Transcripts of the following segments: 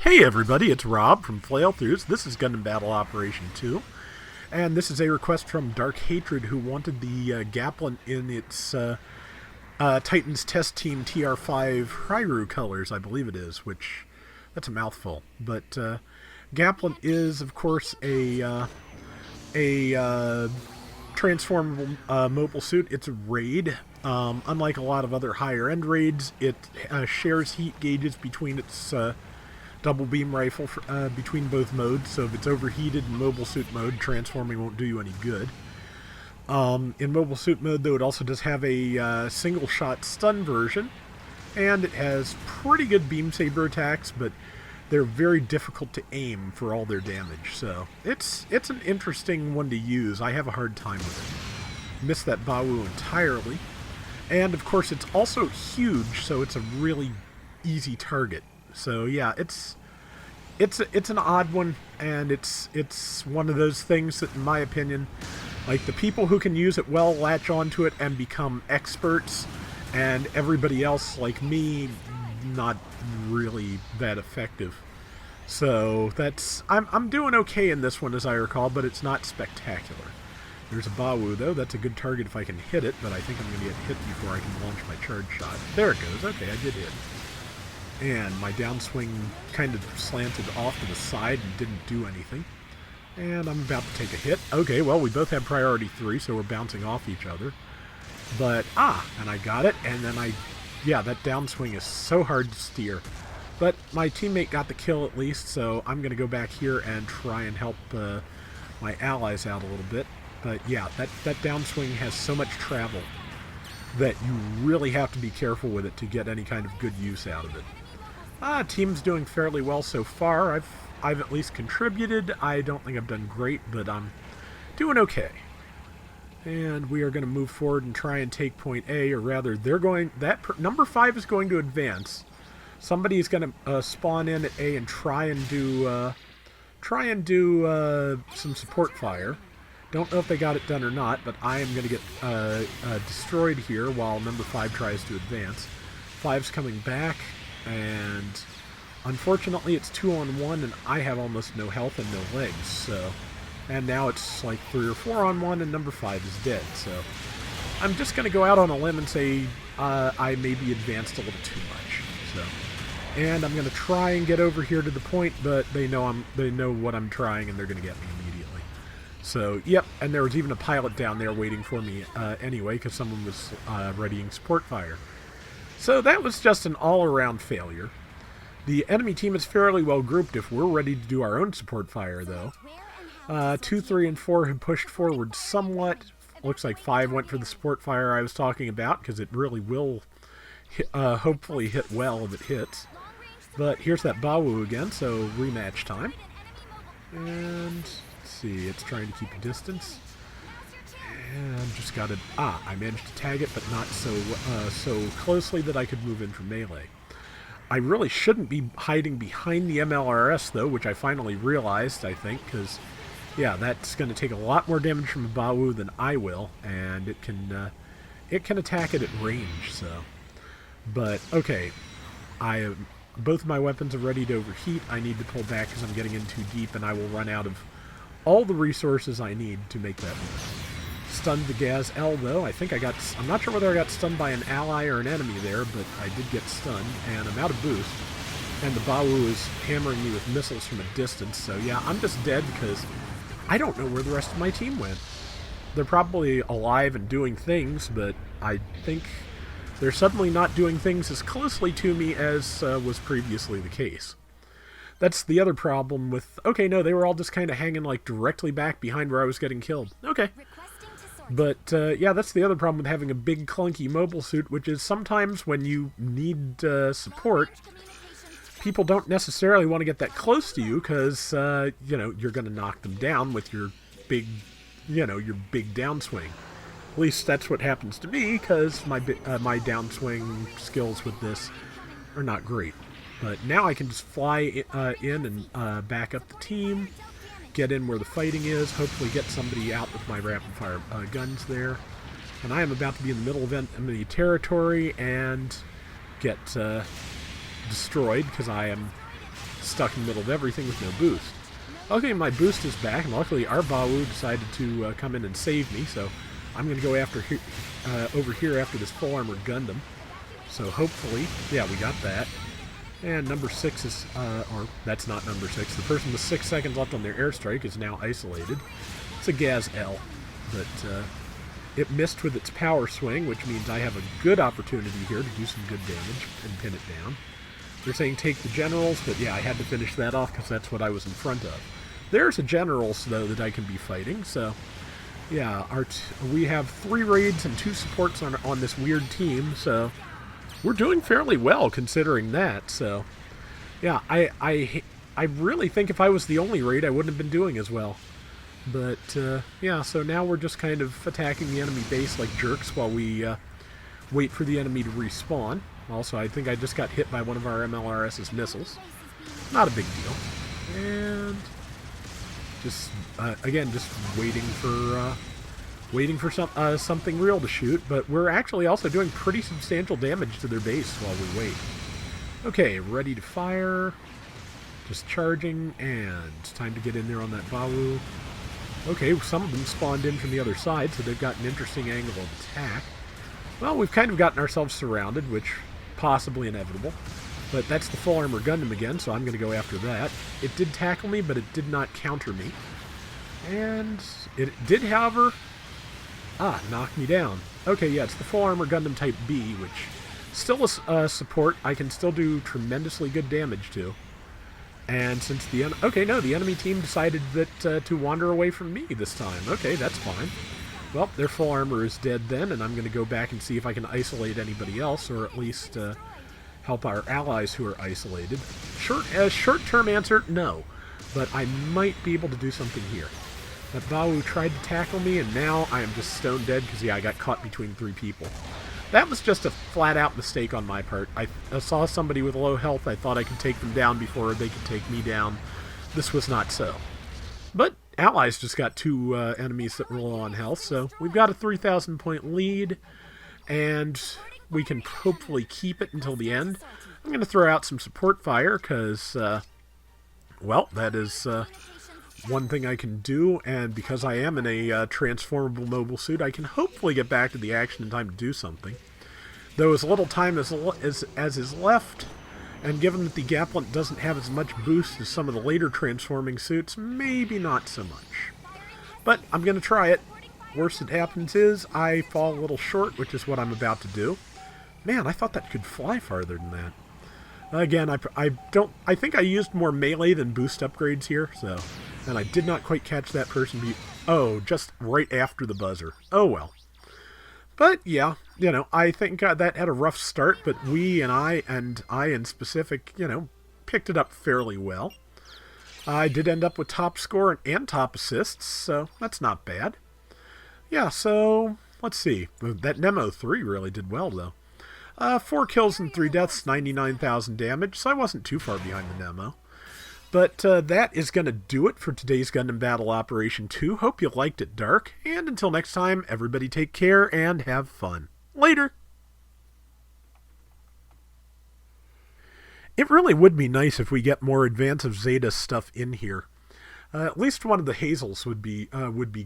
Hey everybody, it's Rob from Flailthroughs. This is Gundam Battle Operation 2. And this is a request from Dark Hatred, who wanted the Gaplant in its Titans Test Team TR-5 Hrairoo colors, I believe it is, which, that's a mouthful. But Gaplant is, of course, a transformable mobile suit. It's a raid. Unlike a lot of other higher-end raids, it shares heat gauges between its double beam rifle between both modes, so if it's overheated in mobile suit mode, transforming won't do you any good. In mobile suit mode, though, it also does have a single shot stun version, and it has pretty good beam saber attacks, but they're very difficult to aim for all their damage, so it's an interesting one to use. I have a hard time with it. Missed that Bawu entirely. And of course it's also huge, so it's a really easy target. So yeah, it's an odd one, and it's one of those things that, in my opinion, like, the people who can use it well latch onto it and become experts, and everybody else, like me, not really that effective. So that's I'm doing okay in this one, as I recall, but it's not spectacular. There's a Bawu, though. That's a good target if I can hit it, but I think I'm going to get hit before I can launch my charge shot. There it goes. Okay, I did hit. And my downswing kind of slanted off to the side and didn't do anything. And I'm about to take a hit. Okay, well, we both have priority 3, so we're bouncing off each other. But, and I got it, and then yeah, that downswing is so hard to steer. But my teammate got the kill at least, so I'm going to go back here and try and help my allies out a little bit. But yeah, that downswing has so much travel that you really have to be careful with it to get any kind of good use out of it. Team's doing fairly well so far. I've at least contributed. I don't think I've done great, but I'm doing okay. And we are going to move forward and try and take point A, or rather, number 5 is going to advance. Somebody is going to spawn in at A and try and do some support fire. Don't know if they got it done or not, but I am going to get destroyed here while number 5 tries to advance. 5's coming back, and unfortunately it's 2-on-1, and I have almost no health and no legs, so... And now it's like 3 or 4-on-1, and number 5 is dead, so... I'm just going to go out on a limb and say I maybe advanced a little too much, so... And I'm going to try and get over here to the point, but they know what I'm trying, and they're going to get me immediately. So, yep, and there was even a pilot down there waiting for me anyway, because someone was readying support fire. So that was just an all-around failure. The enemy team is fairly well grouped if we're ready to do our own support fire, though. 2, 3, and 4 have pushed forward somewhat. Looks like 5 went for the support fire I was talking about, because it really will hopefully hit well if it hits. But here's that Bawu again, so rematch time. And let's see, it's trying to keep a distance. And just got to... I managed to tag it, but not so closely that I could move in for melee. I really shouldn't be hiding behind the MLRS, though, which I finally realized, I think, because, yeah, that's going to take a lot more damage from a Bawu than I will, and it can attack it at range, so... But, okay, both of my weapons are ready to overheat. I need to pull back because I'm getting in too deep, and I will run out of all the resources I need to make that move. Stunned the Gaz L, though. I'm not sure whether I got stunned by an ally or an enemy there, but I did get stunned, and I'm out of boost. And the Bawu is hammering me with missiles from a distance, so yeah, I'm just dead because I don't know where the rest of my team went. They're probably alive and doing things, but I think they're suddenly not doing things as closely to me as was previously the case. That's the other problem with... Okay, no, they were all just kind of hanging, like, directly back behind where I was getting killed. Okay. But, yeah, that's the other problem with having a big, clunky mobile suit, which is sometimes when you need support, people don't necessarily want to get that close to you because, you know, you're going to knock them down with your big, your big downswing. At least that's what happens to me, because my downswing skills with this are not great. But now I can just fly in and back up the team, get in where the fighting is, hopefully get somebody out with my rapid-fire guns there. And I am about to be in the middle of enemy territory and get destroyed, because I am stuck in the middle of everything with no boost. Okay, my boost is back, and luckily our Bawu decided to come in and save me, so I'm going to go after over here after this full armored Gundam. So hopefully, yeah, we got that. And number 6 is, or that's not number 6. The person with 6 seconds left on their airstrike is now isolated. It's a Gaz-L, but it missed with its power swing, which means I have a good opportunity here to do some good damage and pin it down. They're saying take the generals, but yeah, I had to finish that off because that's what I was in front of. There's a generals, though, that I can be fighting, so yeah, we have 3 raids and 2 supports on this weird team, so we're doing fairly well considering that. So yeah, I really think if I was the only raid, I wouldn't have been doing as well. But yeah, so now we're just kind of attacking the enemy base like jerks while we wait for the enemy to respawn. Also, I think I just got hit by one of our MLRS's missiles. Not a big deal. And just again, just waiting for something real to shoot. But we're actually also doing pretty substantial damage to their base while we wait. Okay, ready to fire. Just charging, and time to get in there on that Bawu. Okay, some of them spawned in from the other side, so they've got an interesting angle of attack. Well, we've kind of gotten ourselves surrounded, which possibly inevitable. But that's the full armor Gundam again, so I'm going to go after that. It did tackle me, but it did not counter me. And it did, however, knock me down. Okay, yeah, it's the full armor Gundam Type B, which still is support. I can still do tremendously good damage to. And since the enemy team decided that to wander away from me this time. Okay, that's fine. Well, their full armor is dead then, and I'm going to go back and see if I can isolate anybody else, or at least help our allies who are isolated. Short-term answer, no. But I might be able to do something here. That Bawu tried to tackle me, and now I am just stone dead because, yeah, I got caught between 3 people. That was just a flat-out mistake on my part. I saw somebody with low health. I thought I could take them down before they could take me down. This was not so. But allies just got 2 enemies that were low on health, so we've got a 3,000-point lead, and we can hopefully keep it until the end. I'm going to throw out some support fire because, well, that is one thing I can do, and because I am in a transformable mobile suit, I can hopefully get back to the action in time to do something. Though as little time as is left, and given that the Gaplant doesn't have as much boost as some of the later transforming suits, maybe not so much. But I'm going to try it. Worst that happens is I fall a little short, which is what I'm about to do. Man, I thought that could fly farther than that. Again, I think I used more melee than boost upgrades here, so... And I did not quite catch that person just right after the buzzer. Oh well. But yeah, you know, I think that had a rough start, but I in specific, you know, picked it up fairly well. I did end up with top score and top assists, so that's not bad. Yeah, so let's see. That Nemo 3 really did well, though. 4 kills and 3 deaths, 99,000 damage, so I wasn't too far behind the Nemo. But that is going to do it for today's Gundam Battle Operation 2. Hope you liked it, Dark. And until next time, everybody take care and have fun. Later! It really would be nice if we get more Advance of Zeta stuff in here. At least one of the Hazels would be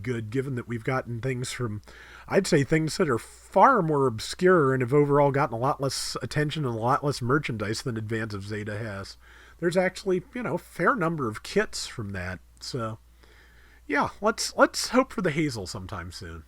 good, given that we've gotten things from, I'd say, things that are far more obscure and have overall gotten a lot less attention and a lot less merchandise than Advance of Zeta has. There's actually, you know, a fair number of kits from that. So, yeah, let's hope for the Hazel sometime soon.